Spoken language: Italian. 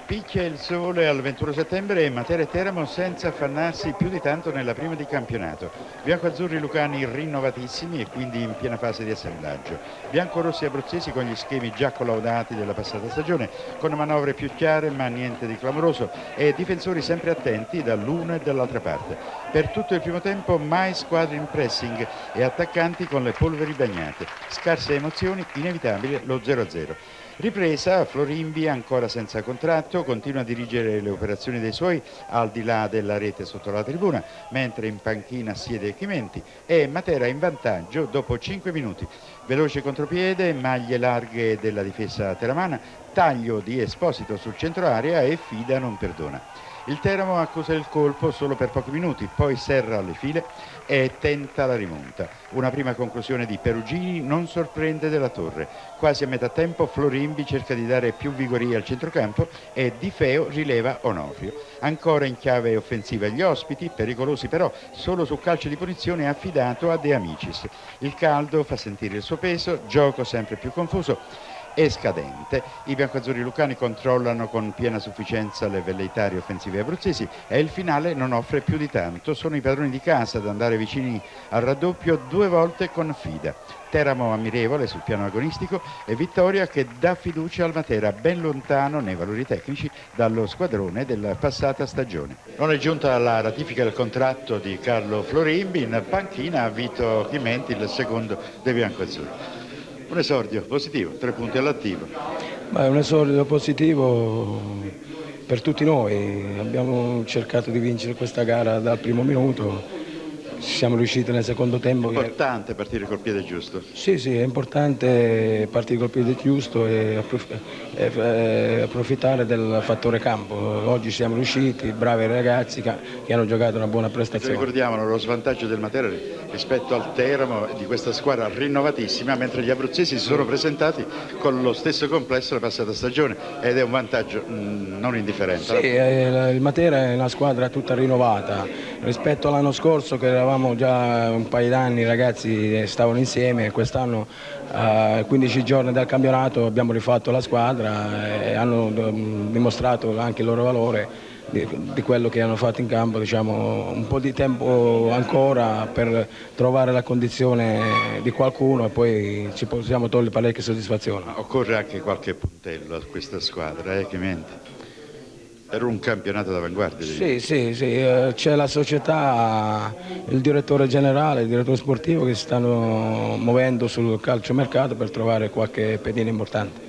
Picchia il sole al 21 settembre e Matera e Teramo senza affannarsi più di tanto nella prima di campionato. Biancoazzurri lucani rinnovatissimi e quindi in piena fase di assemblaggio. Biancorossi abruzzesi con gli schemi già collaudati della passata stagione, con manovre più chiare ma niente di clamoroso e difensori sempre attenti dall'una e dall'altra parte. Per tutto il primo tempo mai squadre in pressing e attaccanti con le polveri bagnate. Scarse emozioni, inevitabile lo 0-0. Ripresa, Florimbi ancora senza contratto, continua a dirigere le operazioni dei suoi al di là della rete sotto la tribuna, mentre in panchina siede Chimenti e Matera in vantaggio dopo 5 minuti. Veloce contropiede, maglie larghe della difesa teramana, taglio di Esposito sul centro area e Fida non perdona. Il Teramo accusa il colpo solo per pochi minuti, poi serra le file e tenta la rimonta. Una prima conclusione di Perugini non sorprende della Torre. Quasi a metà tempo Florimbi cerca di dare più vigoria al centrocampo e Di Feo rileva Onofrio. Ancora in chiave offensiva gli ospiti, pericolosi però solo su calcio di punizione affidato a De Amicis. Il caldo fa sentire il suo peso, gioco sempre più confuso e scadente. I biancoazzurri lucani controllano con piena sufficienza le velleitarie offensive abruzzesi e il finale non offre più di tanto. Sono i padroni di casa ad andare vicini al raddoppio 2 volte con Fida. Teramo ammirevole sul piano agonistico e vittoria che dà fiducia al Matera ben lontano nei valori tecnici dallo squadrone della passata stagione. Non è giunta la ratifica del contratto di Carlo Florimbi, in panchina ha Vito Chimenti, il secondo dei biancoazzurri. Un esordio positivo, 3 punti all'attivo. È un esordio positivo per tutti noi, abbiamo cercato di vincere questa gara dal primo minuto, siamo riusciti nel secondo tempo. È importante partire col piede giusto. Sì, è importante partire col piede giusto e approfittare del fattore campo. Oggi siamo riusciti, bravi ragazzi che hanno giocato una buona prestazione. Ricordiamolo, lo svantaggio del Matera rispetto al Teramo di questa squadra rinnovatissima, mentre gli abruzzesi si sono presentati con lo stesso complesso la passata stagione ed è un vantaggio non indifferente. Sì, il Matera è una squadra tutta rinnovata rispetto all'anno scorso, che eravamo già un paio d'anni, i ragazzi stavano insieme. Quest'anno a 15 giorni dal campionato abbiamo rifatto la squadra e hanno dimostrato anche il loro valore di quello che hanno fatto in campo. Diciamo, un po' di tempo ancora per trovare la condizione di qualcuno e poi ci possiamo togliere parecchie soddisfazioni. Occorre anche qualche puntello a questa squadra, Chimenti? Per un campionato d'avanguardia. Sì, c'è la società, il direttore generale, il direttore sportivo che si stanno muovendo sul calciomercato per trovare qualche pedina importante.